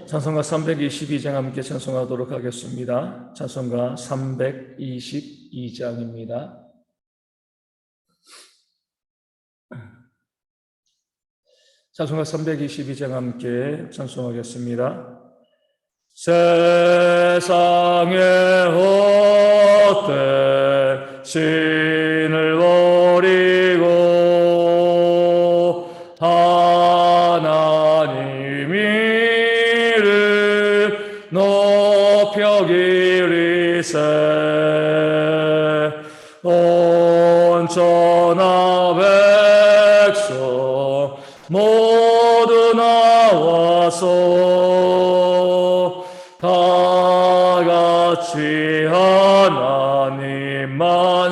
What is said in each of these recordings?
찬송가 322장 함께 찬송하도록 하겠습니다. 찬송가 322장입니다. 찬송가 322장 함께 찬송하겠습니다. 세상의 헛된 신을 버리고 하나님 이름 높여 기리세 온 천하 백성 모두 나와서 다같이 하나님만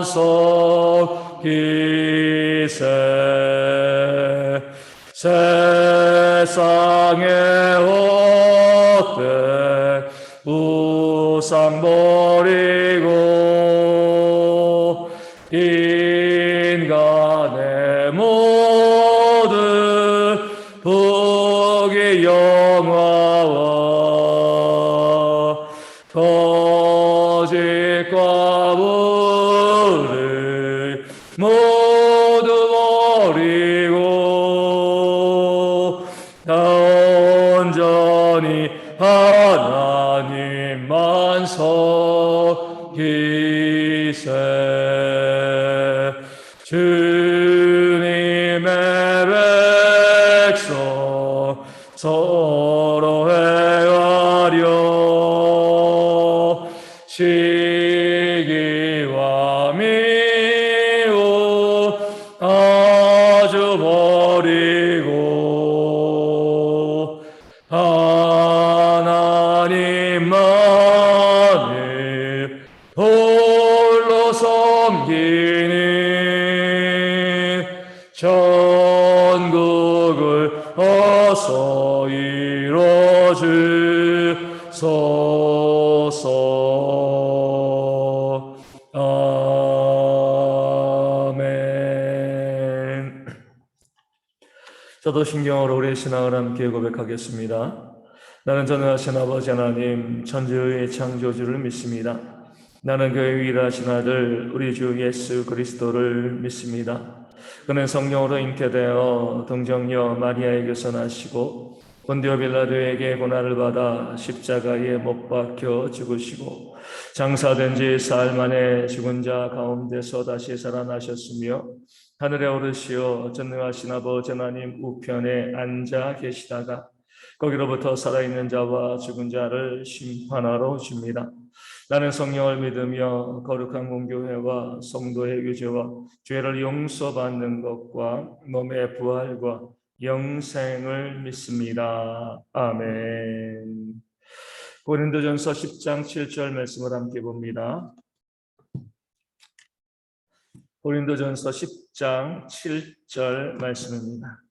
섬기세 세상의 헛된 우상 버리고 인간의 모든 복의 영화와 거짓과 불을 모두 버리고 온전히 하나님만 섬기세 주님의 백성 서로 행하려 시기와 미움 아주 버리고 하나님만을 홀로 섬기는 천국을 어서 이뤄주소서. 아멘. 저도 신경으로 우리의 신앙을 함께 고백하겠습니다. 나는 전능하신 아버지 하나님 천지의 창조주를 믿습니다. 나는 그의 유일하신 아들 우리 주 예수 그리스도를 믿습니다. 그는 성령으로 잉태되어 동정녀 마리아에게서 나시고 본디오 빌라도에게 고난을 받아 십자가에 못 박혀 죽으시고 장사된 지 사흘 만에 죽은 자 가운데서 다시 살아나셨으며 하늘에 오르시어 전능하신 아버지 하나님 우편에 앉아 계시다가 거기로부터 살아있는 자와 죽은 자를 심판하러 오십니다. 나는 성령을 믿으며 거룩한 공교회와 성도의 교제와 죄를 용서받는 것과 몸의 부활과 영생을 믿습니다. 아멘. 고린도전서 10장 7절 말씀을 함께 봅니다. 고린도전서 10장 7절 말씀입니다.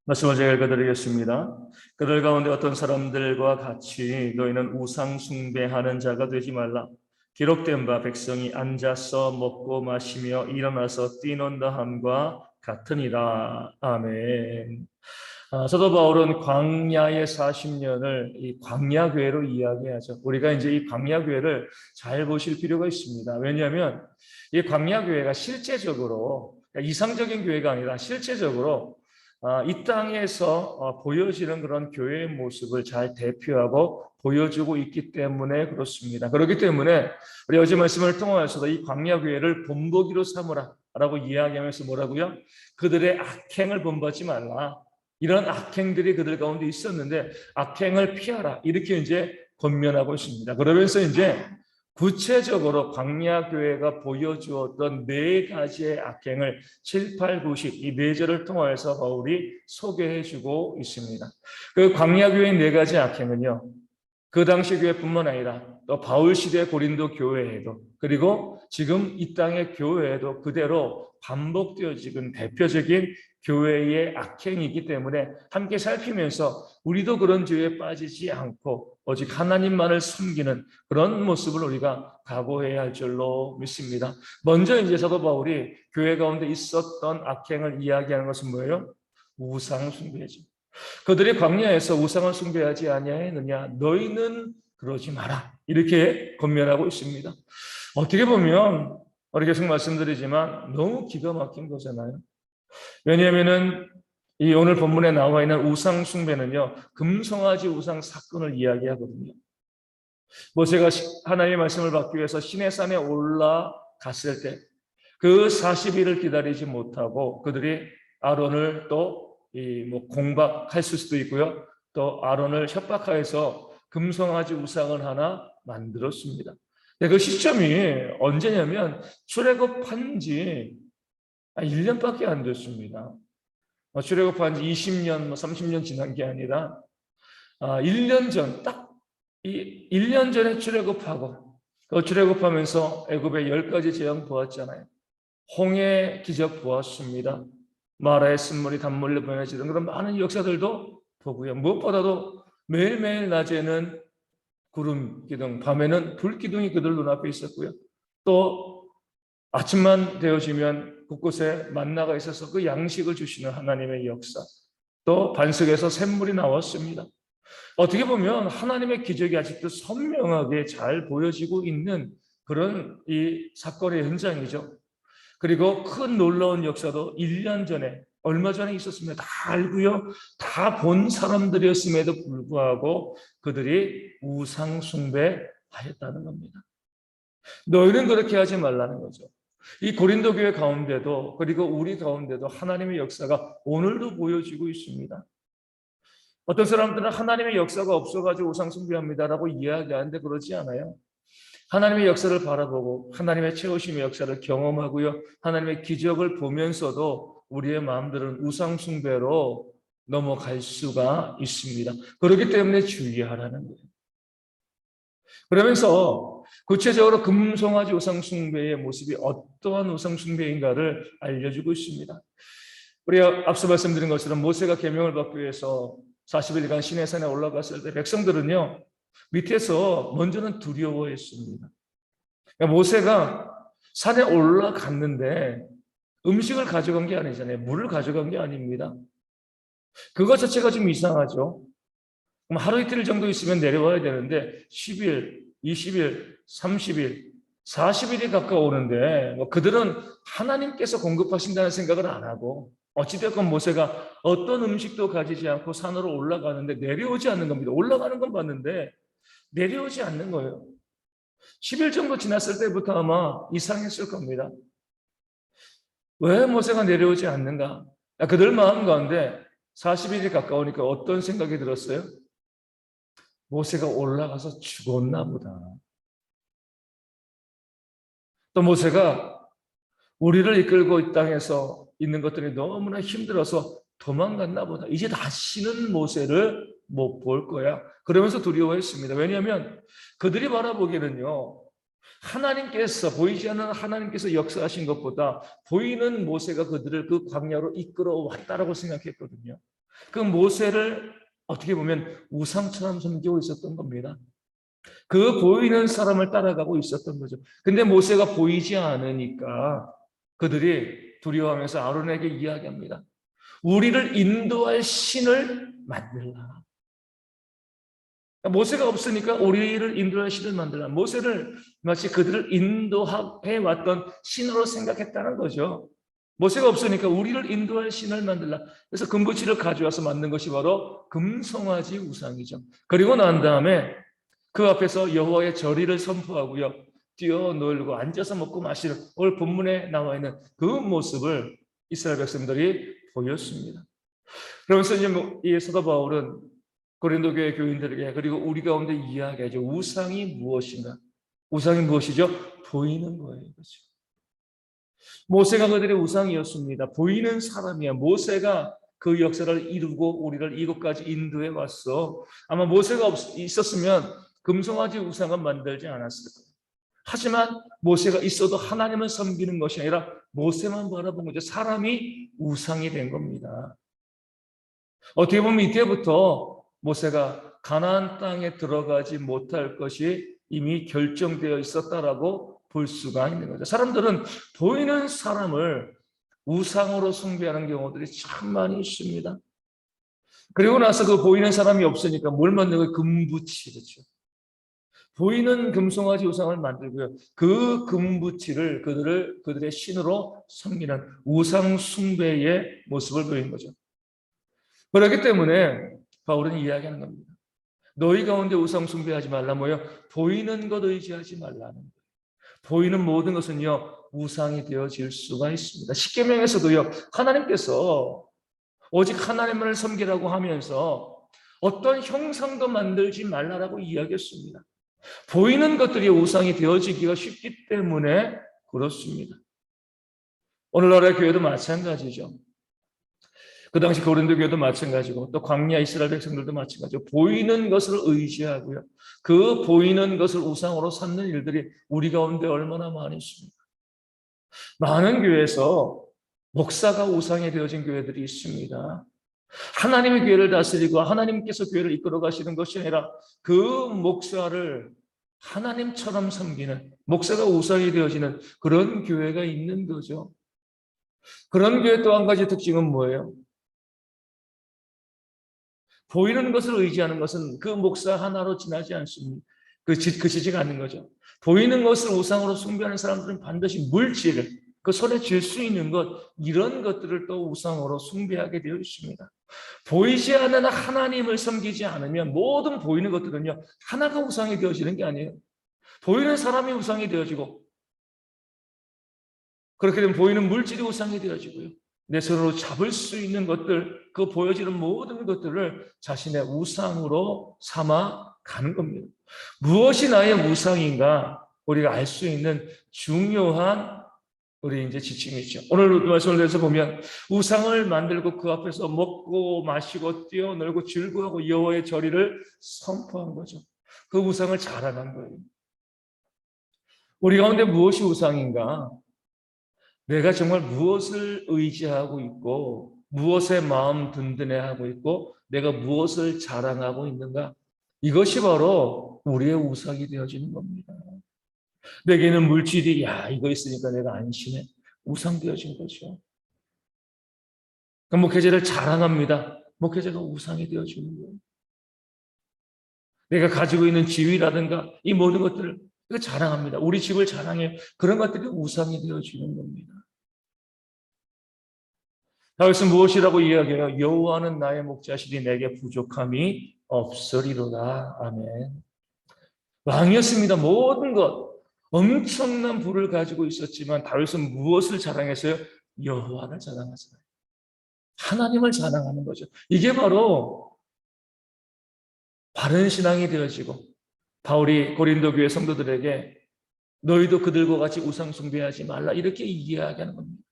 말씀을 제가 읽어드리겠습니다. 그들 가운데 어떤 사람들과 같이 너희는 우상 숭배하는 자가 되지 말라. 기록된 바 백성이 앉아서 먹고 마시며 일어나서 뛰논다 함과 같으니라. 아멘. 사도 바울은 광야의 40년을 이 광야교회로 이야기하죠. 우리가 이제 이 광야교회를 잘 보실 필요가 있습니다. 왜냐하면 이 광야교회가 실제적으로 이상적인 교회가 아니라 실제적으로 이 땅에서 보여지는 그런 교회의 모습을 잘 대표하고 보여주고 있기 때문에 그렇습니다. 그렇기 때문에 우리 어제 말씀을 통하여서도 이 광야교회를 본보기로 삼으라 라고 이야기하면서 뭐라고요? 그들의 악행을 본받지 말라. 이런 악행들이 그들 가운데 있었는데 악행을 피하라. 이렇게 이제 권면하고 있습니다. 그러면서 이제 구체적으로 광야교회가 보여주었던 네 가지의 악행을 7, 8, 90 이 네 절을 통해서 바울이 소개해주고 있습니다. 그 광야교회의 네 가지 악행은요, 그 당시 교회뿐만 아니라 또 바울 시대 고린도 교회에도 그리고 지금 이 땅의 교회에도 그대로 반복되어지는 대표적인 교회의 악행이기 때문에 함께 살피면서 우리도 그런 죄에 빠지지 않고 오직 하나님만을 섬기는 그런 모습을 우리가 각오해야 할 줄로 믿습니다. 먼저 이제 사도 바울이 교회 가운데 있었던 악행을 이야기하는 것은 뭐예요? 우상 숭배죠. 그들이 광야에서 우상을 숭배하지 아니하였느냐? 너희는 그러지 마라. 이렇게 권면하고 있습니다. 어떻게 보면 우리 계속 말씀드리지만 너무 기가 막힌 거잖아요. 왜냐하면은 이 오늘 본문에 나와 있는 우상 숭배는요, 금송아지 우상 사건을 이야기하거든요. 모세가 하나님의 말씀을 받기 위해서 시내산에 올라갔을 때 그 40일을 기다리지 못하고 그들이 아론을 또 공박할 수도 있고요. 또 아론을 협박하여서 금송아지 우상을 하나 만들었습니다. 그 시점이 언제냐면 출애굽한 지 1년밖에 안 됐습니다. 출애굽한 지 20년, 30년 지난 게 아니라 1년 전, 딱 1년 전에 출애굽하고 출애굽하면서 애굽의 10가지 재앙 보았잖아요. 홍해 기적 보았습니다. 마라의 쓴물이 단물로 변해지는 그런 많은 역사들도 보고요. 무엇보다도 매일매일 낮에는 구름 기둥, 밤에는 불 기둥이 그들 눈앞에 있었고요. 또 아침만 되어지면 곳곳에 만나가 있어서 그 양식을 주시는 하나님의 역사. 또 반석에서 샘물이 나왔습니다. 어떻게 보면 하나님의 기적이 아직도 선명하게 잘 보여지고 있는 그런 이 사건의 현장이죠. 그리고 큰 놀라운 역사도 1년 전에 얼마 전에 있었습니다. 다 알고요. 다 본 사람들이었음에도 불구하고 그들이 우상 숭배하였다는 겁니다. 너희는 그렇게 하지 말라는 거죠. 이 고린도 교회 가운데도 그리고 우리 가운데도 하나님의 역사가 오늘도 보여지고 있습니다. 어떤 사람들은 하나님의 역사가 없어가지고 우상 숭배합니다라고 이야기하는데 그러지 않아요. 하나님의 역사를 바라보고 하나님의 채우심의 역사를 경험하고요. 하나님의 기적을 보면서도 우리의 마음들은 우상 숭배로 넘어갈 수가 있습니다. 그렇기 때문에 주의하라는 거예요. 그러면서 구체적으로 금송아지 우상 숭배의 모습이 어떠한 우상 숭배인가를 알려주고 있습니다. 우리가 앞서 말씀드린 것처럼 모세가 계명을 받기 위해서 40일간 시내산에 올라갔을 때 백성들은요. 밑에서 먼저는 두려워했습니다. 그러니까 모세가 산에 올라갔는데 음식을 가져간 게 아니잖아요. 물을 가져간 게 아닙니다. 그것 자체가 좀 이상하죠. 그럼 하루 이틀 정도 있으면 내려와야 되는데 10일, 20일, 30일, 40일이 가까우는데 그들은 하나님께서 공급하신다는 생각을 안 하고 어찌됐건 모세가 어떤 음식도 가지지 않고 산으로 올라가는데 내려오지 않는 겁니다. 올라가는 건 봤는데 내려오지 않는 거예요. 10일 정도 지났을 때부터 아마 이상했을 겁니다. 왜 모세가 내려오지 않는가? 그들 마음 가운데 40일이 가까우니까 어떤 생각이 들었어요? 모세가 올라가서 죽었나 보다. 또 모세가 우리를 이끌고 이 땅에서 있는 것들이 너무나 힘들어서 도망갔나 보다. 이제 다시는 모세를 못 볼 거야. 그러면서 두려워했습니다. 왜냐하면 그들이 바라보기에는요. 하나님께서 보이지 않는 하나님께서 역사하신 것보다 보이는 모세가 그들을 그 광야로 이끌어왔다라고 생각했거든요. 그 모세를 어떻게 보면 우상처럼 섬기고 있었던 겁니다. 그 보이는 사람을 따라가고 있었던 거죠. 근데 모세가 보이지 않으니까 그들이 두려워하면서 아론에게 이야기합니다. 우리를 인도할 신을 만들라. 모세가 없으니까 우리를 인도할 신을 만들라. 모세를 마치 그들을 인도해 왔던 신으로 생각했다는 거죠. 모세가 없으니까 우리를 인도할 신을 만들라. 그래서 금붙이를 가져와서 만든 것이 바로 금송아지 우상이죠. 그리고 난 다음에 그 앞에서 여호와의 절의를 선포하고요. 뛰어놀고 앉아서 먹고 마시는 오늘 본문에 나와 있는 그 모습을 이스라엘 백성들이 보였습니다. 그러면서 이제 이 사도 바울은 고린도 교회 교인들에게 그리고 우리 가운데 이야기하죠. 우상이 무엇인가? 우상이 무엇이죠? 보이는 거예요. 그렇죠? 모세가 그들의 우상이었습니다. 보이는 사람이야. 모세가 그 역사를 이루고 우리를 이곳까지 인도해 왔어. 아마 모세가 있었으면 금송아지 우상은 만들지 않았을 거예요. 하지만 모세가 있어도 하나님을 섬기는 것이 아니라 모세만 바라본 거죠. 사람이 우상이 된 겁니다. 어떻게 보면 이때부터 모세가 가나안 땅에 들어가지 못할 것이 이미 결정되어 있었다라고 볼 수가 있는 거죠. 사람들은 보이는 사람을 우상으로 숭배하는 경우들이 참 많이 있습니다. 그리고 나서 그 보이는 사람이 없으니까 뭘 만든 거예요? 금붙이겠죠. 보이는 금송아지 우상을 만들고요. 그 금붙이를 그들의 신으로 섬기는 우상 숭배의 모습을 보인 거죠. 그렇기 때문에 바울은 이야기하는 겁니다. 너희 가운데 우상 숭배하지 말라 뭐요? 보이는 것 의지하지 말라는 거예요. 보이는 모든 것은요 우상이 되어질 수가 있습니다. 십계명에서도요 하나님께서 오직 하나님을 섬기라고 하면서 어떤 형상도 만들지 말라라고 이야기했습니다. 보이는 것들이 우상이 되어지기가 쉽기 때문에 그렇습니다. 오늘날의 교회도 마찬가지죠. 그 당시 고린도 교회도 마찬가지고 또 광야 이스라엘 백성들도 마찬가지고 보이는 것을 의지하고요. 그 보이는 것을 우상으로 삼는 일들이 우리 가운데 얼마나 많이 있습니까? 많은 교회에서 목사가 우상이 되어진 교회들이 있습니다. 하나님의 교회를 다스리고 하나님께서 교회를 이끌어 가시는 것이 아니라 그 목사를 하나님처럼 섬기는 목사가 우상이 되어지는 그런 교회가 있는 거죠. 그런 교회 또 한 가지 특징은 뭐예요? 보이는 것을 의지하는 것은 그 목사 하나로 지나지 않습니다. 그치지가 않는 거죠. 보이는 것을 우상으로 숭배하는 사람들은 반드시 물질을 그 손에 쥘 수 있는 것 이런 것들을 또 우상으로 숭배하게 되어 있습니다. 보이지 않는 하나님을 섬기지 않으면 모든 보이는 것들은요 하나가 우상이 되어지는 게 아니에요. 보이는 사람이 우상이 되어지고 그렇게 되면 보이는 물질이 우상이 되어지고요. 내 손으로 잡을 수 있는 것들, 그 보여지는 모든 것들을 자신의 우상으로 삼아 가는 겁니다. 무엇이 나의 우상인가? 우리가 알 수 있는 중요한 우리 이제 지침이죠. 오늘 말씀을 드려서 보면 우상을 만들고 그 앞에서 먹고 마시고 뛰어놀고 즐거워하고 여호와의 절의를 선포한 거죠. 그 우상을 자랑한 거예요. 우리 가운데 무엇이 우상인가? 내가 정말 무엇을 의지하고 있고 무엇에 마음 든든해하고 있고 내가 무엇을 자랑하고 있는가? 이것이 바로 우리의 우상이 되어지는 겁니다. 내게는 물질이 이거 있으니까 내가 안심해. 우상 되어진 거죠. 그러니까 목회자를 자랑합니다. 목회자가 우상이 되어지는 거예요. 내가 가지고 있는 지위라든가 이 모든 것들을 자랑합니다. 우리 집을 자랑해. 그런 것들이 우상이 되어지는 겁니다. 다윗은 무엇이라고 이야기해요? 여호와는 나의 목자시니 내게 부족함이 없으리로다. 아멘. 왕이었습니다. 모든 것 엄청난 부를 가지고 있었지만 다윗은 무엇을 자랑했어요? 여호와를 자랑하잖아요. 하나님을 자랑하는 거죠. 이게 바로 바른 신앙이 되어지고 바울이 고린도 교회 성도들에게 너희도 그들과 같이 우상 숭배하지 말라 이렇게 이야기하는 겁니다.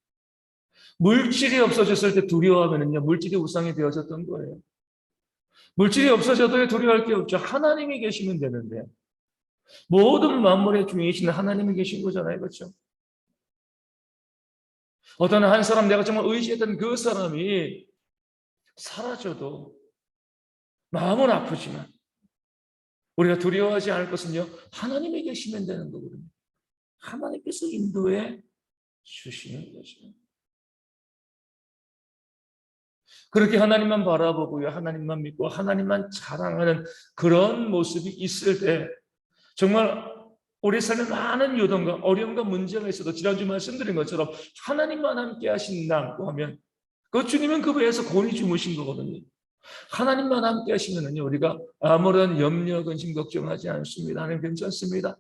물질이 없어졌을 때 두려워하면요 물질이 우상이 되어졌던 거예요. 물질이 없어져도 두려워할 게 없죠. 하나님이 계시면 되는데 모든 만물의 주인이신 하나님이 계신 거잖아요. 그렇죠? 어떤 한 사람 내가 정말 의지했던 그 사람이 사라져도 마음은 아프지만 우리가 두려워하지 않을 것은요 하나님이 계시면 되는 거거든요. 하나님께서 인도해 주시는 거죠. 그렇게 하나님만 바라보고요 하나님만 믿고 하나님만 자랑하는 그런 모습이 있을 때 정말 우리 삶에 많은 요동과 어려움과 문제가 있어도 지난주 말씀드린 것처럼 하나님만 함께 하신다고 하면 그 주님은 그 배에서 곤히 주무신 거거든요. 하나님만 함께 하시면은요 우리가 아무런 염려, 근심, 걱정하지 않습니다. 하나님 괜찮습니다.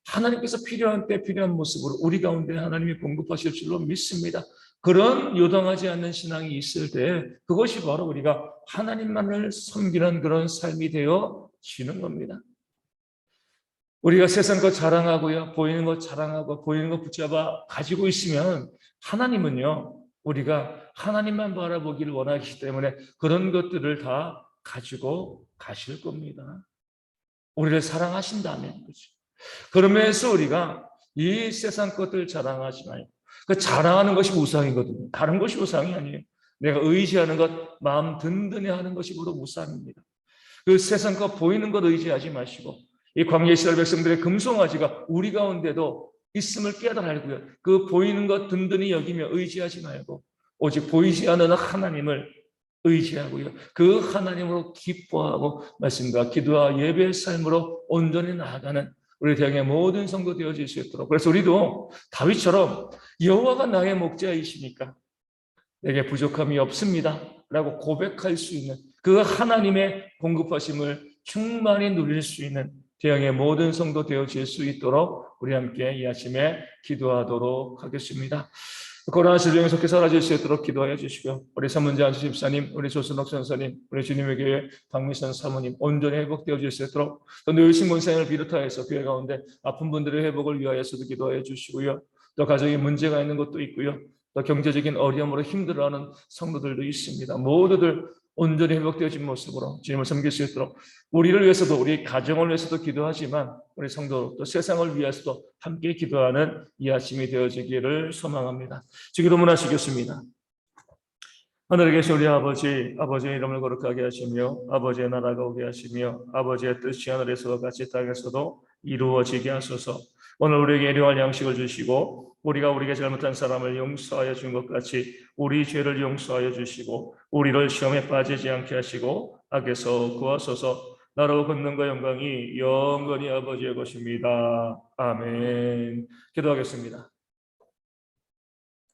하나님께서 필요한 때 필요한 모습으로 우리 가운데 하나님이 공급하실 줄로 믿습니다. 그런 요동하지 않는 신앙이 있을 때 그것이 바로 우리가 하나님만을 섬기는 그런 삶이 되어지는 겁니다. 우리가 세상 것 자랑하고요 보이는 것 자랑하고 보이는 것 붙잡아 가지고 있으면 하나님은요 우리가 하나님만 바라보기를 원하기 때문에 그런 것들을 다 가지고 가실 겁니다. 우리를 사랑하신다면, 그렇죠? 그러면서 우리가 이 세상 것들 자랑하지 말고, 그 자랑하는 것이 우상이거든요. 다른 것이 우상이 아니에요. 내가 의지하는 것, 마음 든든히 하는 것이 바로 우상입니다. 그 세상 것 보이는 것 의지하지 마시고, 이 광야 이스라엘 백성들의 금송아지가 우리 가운데도 있음을 깨달아 알고요. 그 보이는 것 든든히 여기며 의지하지 말고 오직 보이지 않는 하나님을 의지하고요. 그 하나님으로 기뻐하고 말씀과 기도와 예배의 삶으로 온전히 나아가는 우리 대형의 모든 성도 되어질 수 있도록. 그래서 우리도 다윗처럼 여호와가 나의 목자이시니까 내게 부족함이 없습니다 라고 고백할 수 있는 그 하나님의 공급하심을 충만히 누릴 수 있는 대형의 모든 성도 되어질 수 있도록 우리 함께 이 아침에 기도하도록 하겠습니다. 코로나 시대에 속해 사라질 수 있도록 기도하여 주시고요. 우리 산문제 안수 집사님, 우리 조순옥 선사님, 우리 주님의 교회 박미선 사모님 온전히 회복되어질 수 있도록 또 늘 신문생을 비롯하여서 교회 가운데 아픈 분들의 회복을 위하여서도 기도하여 주시고요. 또 가정에 문제가 있는 것도 있고요. 또 경제적인 어려움으로 힘들어하는 성도들도 있습니다. 모두들 온전히 회복되어진 모습으로 주님을 섬길 수 있도록 우리를 위해서도 우리 가정을 위해서도 기도하지만 우리 성도 또 세상을 위해서도 함께 기도하는 이 아침이 되어지기를 소망합니다. 기도문 하시겠습니다. 하늘에 계신 우리 아버지, 아버지의 이름을 거룩하게 하시며 아버지의 나라가 오게 하시며 아버지의 뜻이 하늘에서와 같이 땅에서도 이루어지게 하소서. 오늘 우리에게 일용할 양식을 주시고 우리가 우리에게 잘못한 사람을 용서하여 준 것 같이 우리 죄를 용서하여 주시고 우리를 시험에 빠지지 않게 하시고 악에서 구하소서. 나로 권능과 영광이 영원히 아버지의 것입니다. 아멘. 기도하겠습니다.